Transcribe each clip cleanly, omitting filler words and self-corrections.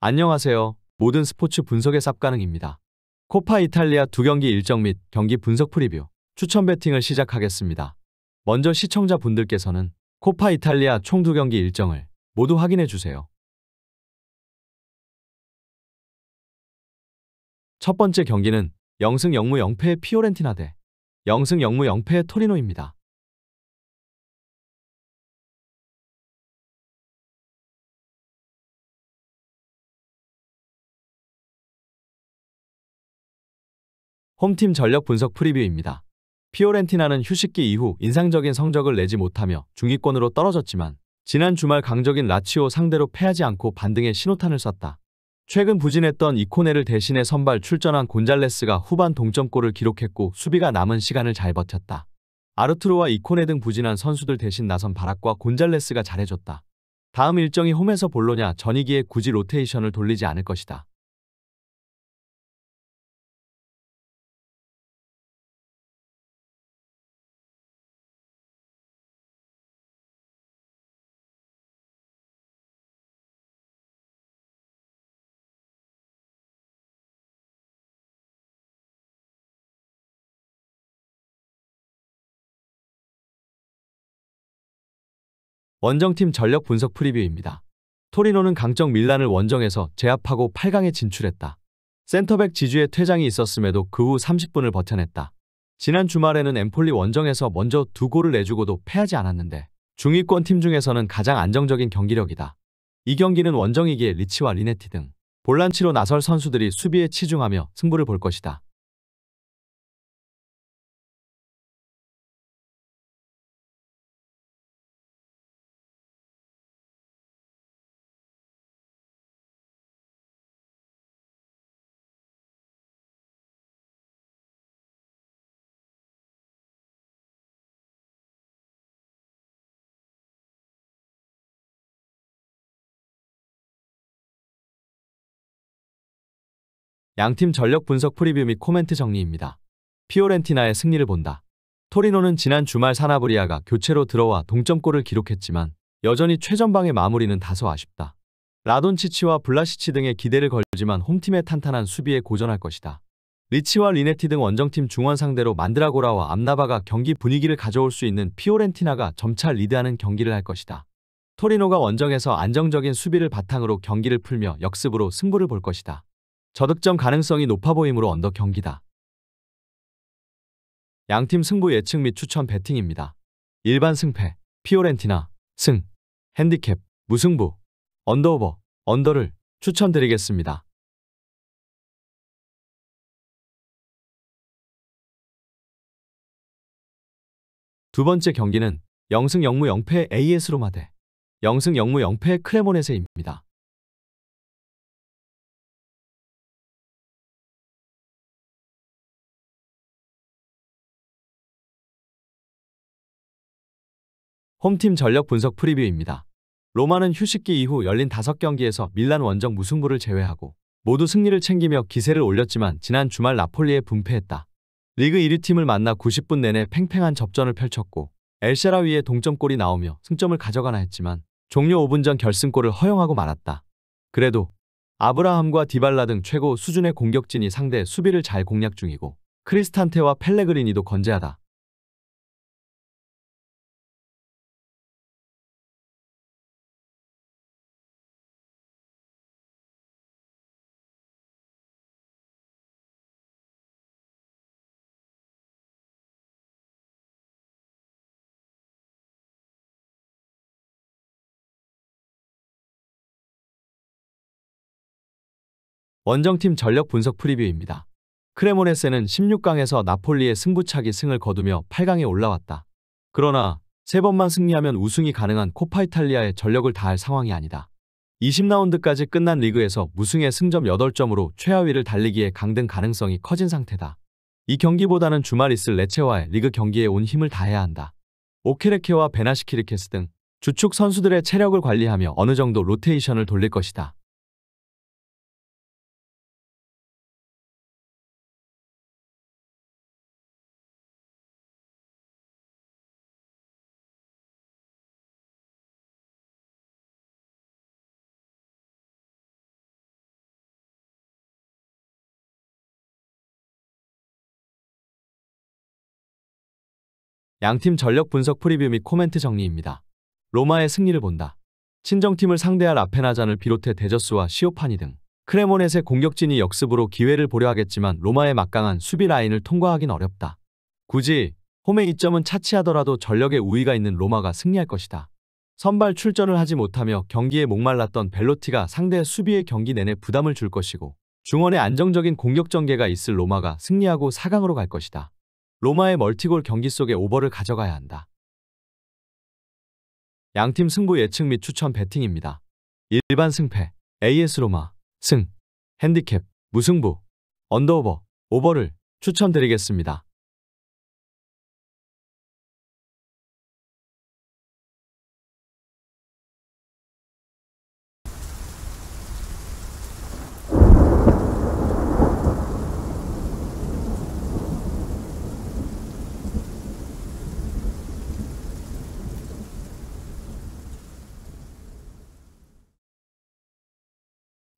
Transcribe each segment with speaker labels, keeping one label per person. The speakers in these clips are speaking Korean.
Speaker 1: 안녕하세요. 모든 스포츠 분석의 쌉가능입니다. 코파 이탈리아 두 경기 일정 및 경기 분석 프리뷰, 추천 배팅을 시작하겠습니다. 먼저 시청자분들께서는 코파 이탈리아 총 두 경기 일정을 모두 확인해 주세요. 첫 번째 경기는 0승 0무 0패의 피오렌티나 대 0승 0무 0패의 토리노입니다. 홈팀 전력 분석 프리뷰입니다. 피오렌티나는 휴식기 이후 인상적인 성적을 내지 못하며 중위권으로 떨어졌지만 지난 주말 강적인 라치오 상대로 패하지 않고 반등의 신호탄을 쐈다. 최근 부진했던 이코네를 대신해 선발 출전한 곤잘레스가 후반 동점골을 기록했고 수비가 남은 시간을 잘 버텼다. 아르투로와 이코네 등 부진한 선수들 대신 나선 바락과 곤잘레스가 잘해줬다. 다음 일정이 홈에서 볼로냐 전이기에 굳이 로테이션을 돌리지 않을 것이다. 원정팀 전력 분석 프리뷰입니다. 토리노는 강적 밀란을 원정에서 제압하고 8강에 진출했다. 센터백 지주의 퇴장이 있었음에도 그 후 30분을 버텨냈다. 지난 주말에는 엠폴리 원정에서 먼저 두 골을 내주고도 패하지 않았는데 중위권 팀 중에서는 가장 안정적인 경기력이다. 이 경기는 원정이기에 리치와 리네티 등 볼란치로 나설 선수들이 수비에 치중하며 승부를 볼 것이다. 양팀 전력 분석 프리뷰 및 코멘트 정리입니다. 피오렌티나의 승리를 본다. 토리노는 지난 주말 사나브리아가 교체로 들어와 동점골을 기록했지만 여전히 최전방의 마무리는 다소 아쉽다. 라돈치치와 블라시치 등의 기대를 걸지만 홈팀의 탄탄한 수비에 고전할 것이다. 리치와 리네티 등 원정팀 중원 상대로 만드라고라와 암나바가 경기 분위기를 가져올 수 있는 피오렌티나가 점차 리드하는 경기를 할 것이다. 토리노가 원정에서 안정적인 수비를 바탕으로 경기를 풀며 역습으로 승부를 볼 것이다. 저득점 가능성이 높아 보이므로 언더 경기다. 양팀 승부 예측 및 추천 배팅입니다. 일반 승패, 피오렌티나, 승, 핸디캡, 무승부, 언더오버, 언더를 추천드리겠습니다. 두 번째 경기는 0승 0무 0패의 AS 로마 대 0승 0무 0패의 크레모네세입니다. 홈팀 전력 분석 프리뷰입니다. 로마는 휴식기 이후 열린 5경기에서 밀란 원정 무승부를 제외하고 모두 승리를 챙기며 기세를 올렸지만 지난 주말 나폴리에 분패했다. 리그 1위 팀을 만나 90분 내내 팽팽한 접전을 펼쳤고 엘샤라위에 동점골이 나오며 승점을 가져가나 했지만 종료 5분 전 결승골을 허용하고 말았다. 그래도 아브라함과 디발라 등 최고 수준의 공격진이 상대 수비를 잘 공략 중이고 크리스탄테와 펠레그리니도 건재하다. 원정팀 전력 분석 프리뷰입니다. 크레모네세는 16강에서 나폴리의 승부차기 승을 거두며 8강에 올라왔다. 그러나 3번만 승리하면 우승이 가능한 코파 이탈리아의 전력을 다할 상황이 아니다. 20라운드까지 끝난 리그에서 무승의 승점 8점으로 최하위를 달리기에 강등 가능성이 커진 상태다. 이 경기보다는 주말 있을 레체와의 리그 경기에 온 힘을 다해야 한다. 오케레케와 베나시키르케스 등 주축 선수들의 체력을 관리하며 어느 정도 로테이션을 돌릴 것이다. 양팀 전력 분석 프리뷰 및 코멘트 정리입니다. 로마의 승리를 본다. 친정팀을 상대할 아페나잔을 비롯해 데저스와 시오파니 등 크레모넷의 공격진이 역습으로 기회를 보려 하겠지만 로마의 막강한 수비 라인을 통과하긴 어렵다. 굳이 홈의 이점은 차치하더라도 전력의 우위가 있는 로마가 승리할 것이다. 선발 출전을 하지 못하며 경기에 목말랐던 벨로티가 상대의 수비에 경기 내내 부담을 줄 것이고 중원에 안정적인 공격 전개가 있을 로마가 승리하고 4강으로 갈 것이다. 로마의 멀티골 경기 속에 오버를 가져가야 한다. 양팀 승부 예측 및 추천 배팅입니다. 일반 승패, AS 로마, 승, 핸디캡, 무승부, 언더오버, 오버를 추천드리겠습니다.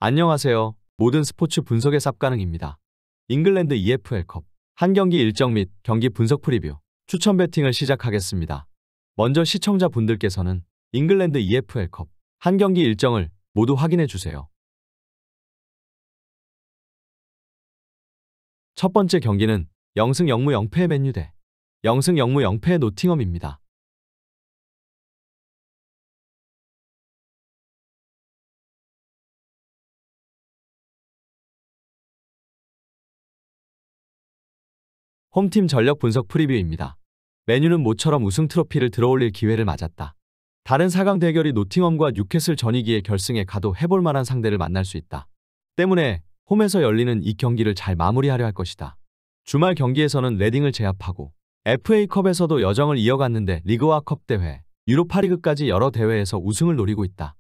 Speaker 1: 안녕하세요. 모든 스포츠 분석의 쌉가능입니다. 잉글랜드 EFL컵 한 경기 일정 및 경기 분석 프리뷰 추천 배팅을 시작하겠습니다. 먼저 시청자분들께서는 잉글랜드 EFL컵 한 경기 일정을 모두 확인해 주세요. 첫 번째 경기는 0승 0무 0패의 맨유 대 0승 0무 0패의 노팅엄입니다. 홈팀 전력 분석 프리뷰입니다. 맨유는 모처럼 우승 트로피를 들어올릴 기회를 맞았다. 다른 4강 대결이 노팅엄과 뉴캐슬 전이기에 결승에 가도 해볼 만한 상대를 만날 수 있다. 때문에 홈에서 열리는 이 경기를 잘 마무리하려 할 것이다. 주말 경기에서는 레딩을 제압하고 FA컵에서도 여정을 이어갔는데 리그와 컵 대회, 유로파리그까지 여러 대회에서 우승을 노리고 있다.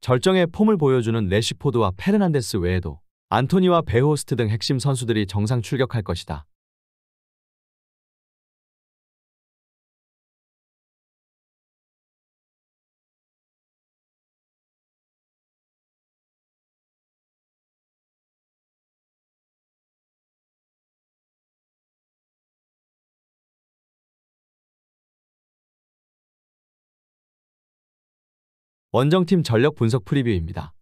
Speaker 1: 절정의 폼을 보여주는 레시포드와 페르난데스 외에도 안토니와 베호스트 등 핵심 선수들이 정상 출격할 것이다. 원정팀 전력 분석 프리뷰입니다.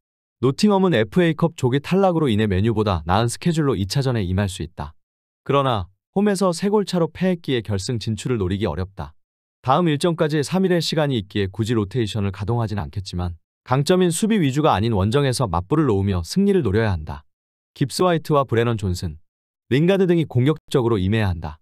Speaker 1: 노팅엄은 FA컵 조기 탈락으로 인해 메뉴보다 나은 스케줄로 2차전에 임할 수 있다. 그러나 홈에서 3골 차로 패했기에 결승 진출을 노리기 어렵다. 다음 일정까지 3일의 시간이 있기에 굳이 로테이션을 가동하진 않겠지만 강점인 수비 위주가 아닌 원정에서 맞불을 놓으며 승리를 노려야 한다. 깁스 화이트와 브레넌 존슨, 링가드 등이 공격적으로 임해야 한다.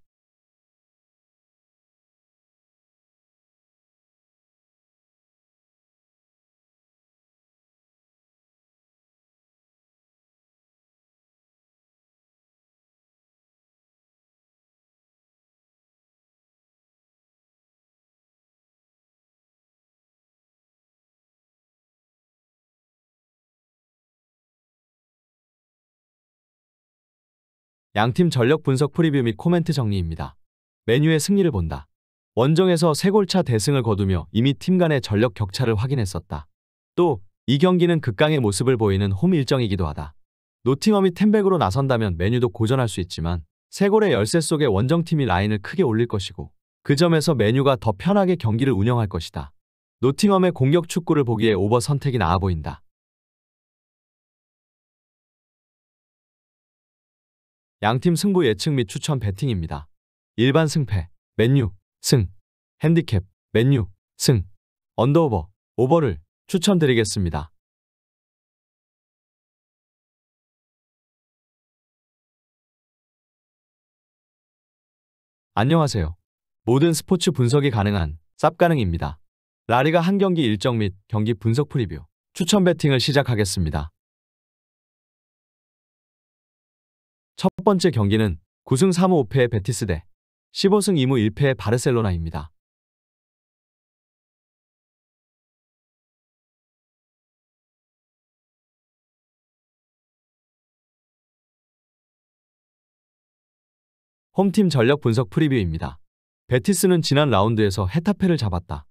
Speaker 1: 양팀 전력 분석 프리뷰 및 코멘트 정리입니다. 맨유의 승리를 본다. 원정에서 3골차 대승을 거두며 이미 팀 간의 전력 격차를 확인했었다. 또 이 경기는 극강의 모습을 보이는 홈 일정이기도 하다. 노팅엄이 템백으로 나선다면 맨유도 고전할 수 있지만 3골의 열세 속에 원정팀이 라인을 크게 올릴 것이고 그 점에서 맨유가 더 편하게 경기를 운영할 것이다. 노팅엄의 공격 축구를 보기에 오버 선택이 나아 보인다. 양팀 승부 예측 및 추천 배팅입니다. 일반 승패, 맨유, 승, 핸디캡, 맨유, 승, 언더오버, 오버를 추천드리겠습니다. 안녕하세요. 모든 스포츠 분석이 가능한 쌉가능입니다. 라리가 한 경기 일정 및 경기 분석 프리뷰, 추천 배팅을 시작하겠습니다. 첫 번째 경기는 9승 3무 5패의 베티스 대 15승 2무 1패의 바르셀로나입니다. 홈팀 전력 분석 프리뷰입니다. 베티스는 지난 라운드에서 헤타페를 잡았다.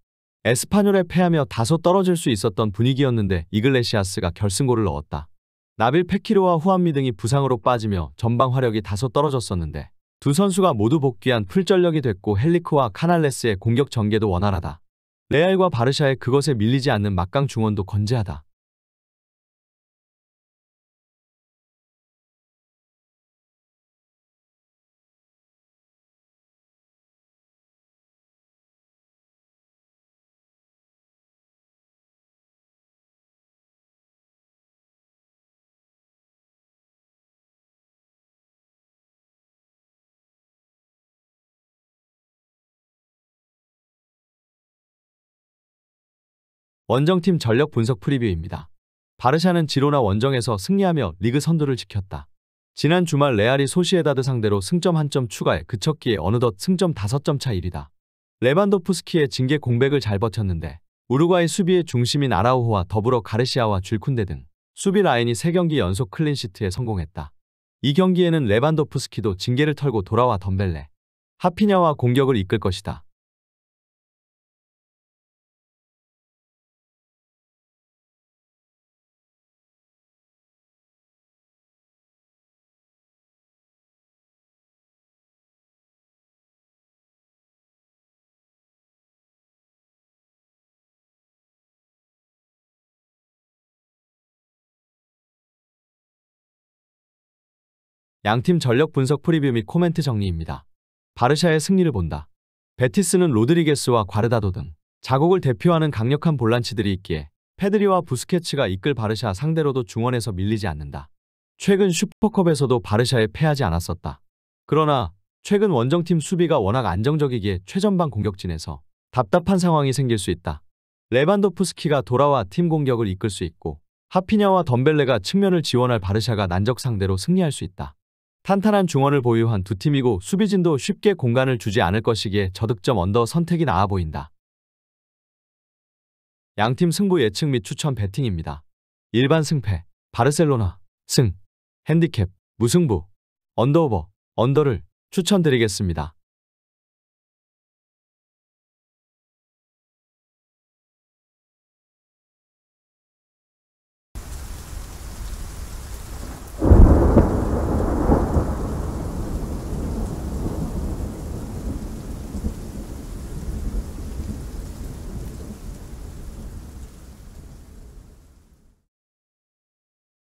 Speaker 1: 에스파뇰에 패하며 다소 떨어질 수 있었던 분위기였는데 이글레시아스가 결승골을 넣었다. 나빌 페키르와 후안미 등이 부상으로 빠지며 전방 화력이 다소 떨어졌었는데 두 선수가 모두 복귀한 풀전력이 됐고 헬리크와 카날레스의 공격 전개도 원활하다. 레알과 바르샤의 그것에 밀리지 않는 막강 중원도 건재하다. 원정팀 전력 분석 프리뷰입니다. 바르샤는 지로나 원정에서 승리하며 리그 선두를 지켰다. 지난 주말 레알이 소시에다드 상대로 승점 1점 추가에 그쳤기에 어느덧 승점 5점 차 1위다. 레반도프스키의 징계 공백을 잘 버텼는데 우루과이 수비의 중심인 아라우호와 더불어 가르시아와 줄쿤데 등 수비 라인이 3경기 연속 클린시트에 성공했다. 이 경기에는 레반도프스키도 징계를 털고 돌아와 덤벨레, 하피냐와 공격을 이끌 것이다. 양팀 전력 분석 프리뷰 및 코멘트 정리입니다. 바르샤의 승리를 본다. 베티스는 로드리게스와 과르다도 등 자국을 대표하는 강력한 볼란치들이 있기에 페드리와 부스케츠가 이끌 바르샤 상대로도 중원에서 밀리지 않는다. 최근 슈퍼컵에서도 바르샤에 패하지 않았었다. 그러나 최근 원정팀 수비가 워낙 안정적이기에 최전방 공격진에서 답답한 상황이 생길 수 있다. 레반도프스키가 돌아와 팀 공격을 이끌 수 있고 하피냐와 덤벨레가 측면을 지원할 바르샤가 난적 상대로 승리할 수 있다. 탄탄한 중원을 보유한 두 팀이고 수비진도 쉽게 공간을 주지 않을 것이기에 저득점 언더 선택이 나아 보인다. 양팀 승부 예측 및 추천 배팅입니다. 일반 승패, 바르셀로나, 승, 핸디캡, 무승부, 언더오버, 언더를 추천드리겠습니다.